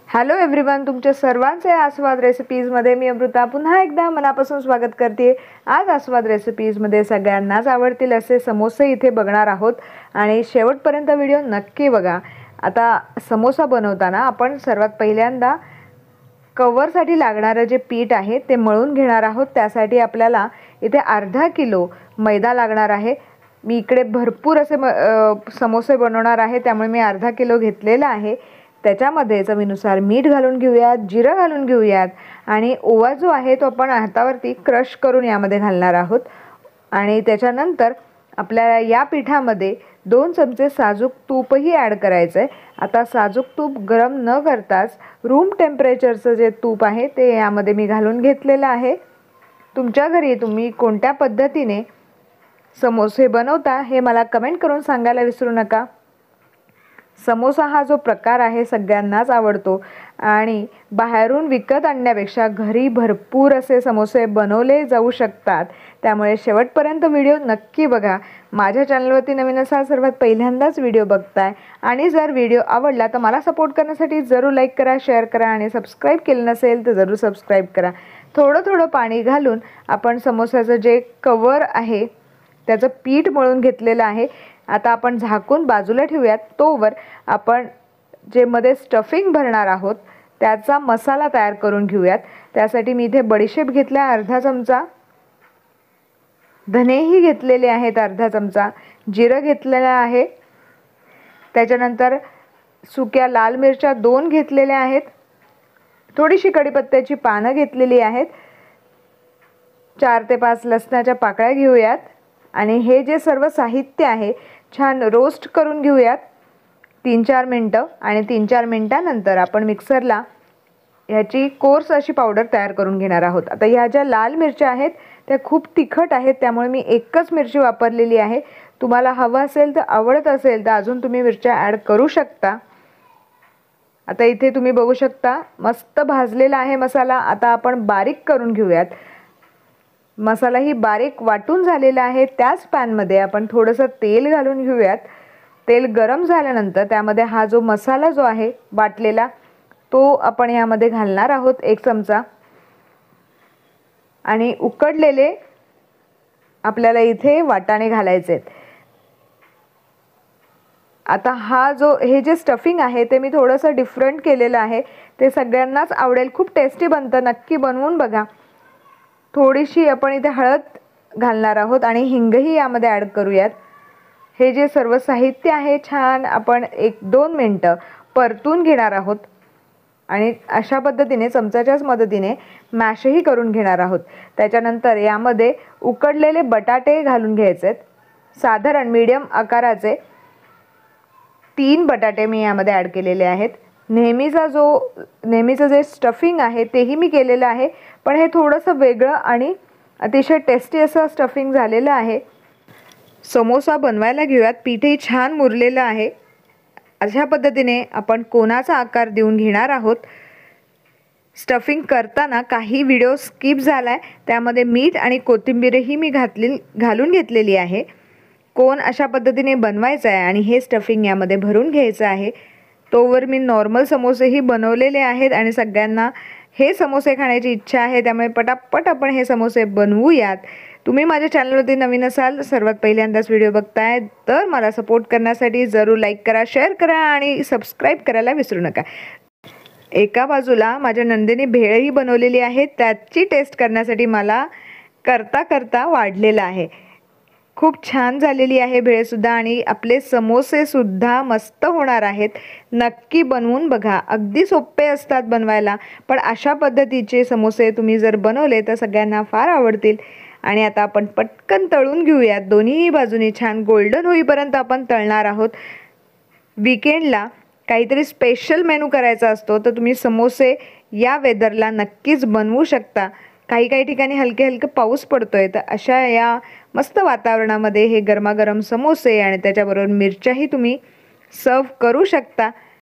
Hello everyone, तुमचे सर्वांचे आस्वाद रेसिपीजमध्ये मी अमृता पुन्हा एकदा मनापासून स्वागत करते। आज आस्वाद रेसिपीजमध्ये सगळ्यांनाच आवडतील असे समोसे इथे बघणार आहोत आणि शेवटपर्यंत व्हिडिओ नक्की बघा। आता समोसा बनवताना आपण सर्वात पहिल्यांदा कवरसाठी लागणारे जे पीठ आहे ते मळून घेणार आहोत। त्यासाठी आपल्याला इथे अर्धा किलो मैदा लागणार आहे। मी इकडे भरपूर असे समोसे बनवणार आहे, त्यामुळे मी अर्धा किलो घेतलेला आहे। त्याच्यामध्ये चवीनुसार मीठ घालून घेऊयात, जिरं घालून घेऊयात आणि ओवा जो आहे तो आपण हातावरती क्रश करून यामध्ये घालणार आहोत। आणि त्याच्यानंतर आपल्याला या पिठामध्ये 2 चमचे साजूक तूपही ॲड करायचं आहे। आता साजूक तूप गरम न करताच रूम टेम्परेचरचं जे तूप आहे ते यामध्ये मी घालून घेतलेलं आहे। तुमच्या घरी तुम्ही कोणत्या पद्धतीने समोसे बनवता हे मला कमेंट करून सांगायला विसरू नका। समोसा हा जो प्रकार आहे सगळ्यांनाच आवडतो आणि बाहेरून विकत आणण्यापेक्षा घरी भरपूर असे समोसे बनवले जाऊ शकतात। त्यामुळे शेवटपर्यंत व्हिडिओ नक्की बघा। माझ्या चॅनलवरती नवीन असाल, सर्वात पहिल्यांदाच व्हिडिओ बघताय आणि जर व्हिडिओ आवडला तर मला सपोर्ट करण्यासाठी जरूर लाईक करा, शेअर करा आणि सबस्क्राईब केलं नसेल तर जरूर सबस्क्राईब करा। थोडं पाणी घालून आपण समोसाचं जे कवर आहे त्याचं पीठ मळून घेतलेलं आहे। आता आपण झाकून बाजूला ठेवूयात। तोवर आपण जे मध्ये स्टफिंग भरणार आहोत त्याचा मसाला तयार करून घेऊयात। त्यासाठी मी इथे बडीशेप घेतला अर्धा चमचा, धनेही घेतलेले आहेत अर्धा चमचा, जिरं घेतलेलं आहे, त्याच्यानंतर सुक्या लाल मिरच्या 2 घेतलेल्या आहेत, थोडीशी कढीपत्त्याची पानं घेतलेली आहेत, 4 ते 5 लसणाच्या पाकळ्या घेऊयात आणि हे जे सर्व साहित्य आहे छान रोस्ट करून घेऊयात 3-4 मिनिटं। आणि 3-4 मिनिटांनंतर आपण मिक्सरला ह्याची कोर्स अशी पावडर तयार करून घेणार आहोत। आता ह्या ज्या लाल मिरच्या आहेत त्या खूप तिखट आहेत, त्यामुळे मी एकच मिरची वापरलेली आहे। तुम्हाला हवं असेल तर, आवडत असेल तर अजून तुम्ही मिरच्या ॲड करू शकता। आता इथे तुम्ही बघू शकता मस्त भाजलेला आहे मसाला। आता आपण बारीक करून घेऊयात। मसाला ही बारीक वाटून झालेला आहे। त्याच पॅनमध्ये आपण थोडंसं तेल घालून घेऊयात। तेल गरम झाल्यानंतर त्यामध्ये हा जो मसाला जो आहे वाटलेला तो आपण यामध्ये घालणार आहोत 1 चमचा आणि उकडलेले आपल्याला इथे वाटाणे घालायचे आहेत। आता हे जे स्टफिंग आहे ते मी थोडंसं डिफरंट केलेलं आहे, ते सगळ्यांनाच आवडेल, खूप टेस्टी बनतं, नक्की बनवून बघा। थोडीशी आपण इथे हळद घालणार आहोत आणि हिंगही यामध्ये ॲड करूयात। हे जे सर्व साहित्य आहे छान आपण 1-2 मिनिटं परतून घेणार आहोत आणि अशा पद्धतीने चमच्याच्याच मदतीने मॅशही करून घेणार आहोत। त्याच्यानंतर यामध्ये उकडलेले बटाटे घालून घ्यायचे आहेत। साधारण मीडियम आकाराचे 3 बटाटे मी यामध्ये ॲड केलेले आहेत। नेहमीचं जे स्टफिंग आहे तेही मी केलेलं आहे, पण हे थोडंसं वेगळं आणि अतिशय टेस्टी असं स्टफिंग झालेलं आहे। समोसा बनवायला घेऊयात। पीठही छान मुरलेलं आहे। अशा पद्धतीने आपण कोणाचा आकार देऊन घेणार आहोत। स्टफिंग करताना काही व्हिडिओ स्किप झाला आहे, त्यामध्ये मीठ आणि कोथिंबीरही मी घालून घेतलेली आहे। कोण अशा पद्धतीने बनवायचा आहे आणि हे स्टफिंग यामध्ये भरून घ्यायचं आहे। तोवर मी नॉर्मल समोसेही बनवलेले आहेत आणि सगळ्यांना हे समोसे खाण्याची इच्छा आहे, त्यामुळे पटापट आपण हे समोसे बनवूयात। तुम्ही माझ्या चॅनलवरती नवीन असाल, सर्वात पहिल्यांदाच व्हिडिओ बघताय तर मला सपोर्ट करण्यासाठी जरूर लाईक करा, शेअर करा आणि सबस्क्राईब करायला विसरू नका। एका बाजूला माझ्या नंदेने भेळही बनवलेली आहे, त्याची टेस्ट करण्यासाठी मला करता वाढलेलं आहे। खूप छान झालेली आहे भेळसुद्धा आणि आपले समोसेसुद्धा मस्त होणार आहेत। नक्की बनवून बघा, अगदी सोपे असतात बनवायला, पण अशा पद्धतीचे समोसे तुम्ही जर बनवले तर सगळ्यांना फार आवडतील। आणि आता आपण पटकन तळून घेऊयात। दोन्ही बाजूनी छान गोल्डन होईपर्यंत आपण तळणार आहोत। वीकेंडला काहीतरी स्पेशल मेनू करायचा असतो तर तुम्ही समोसे या वेदरला नक्कीच बनवू शकता। काही ठिकाणी हलके पाऊस पडतोय, तर अशा या मस्त वातावरणामध्ये हे गरमागरम समोसे आणि त्याच्याबरोबर मिरच्याही तुम्ही सर्व करू शकता।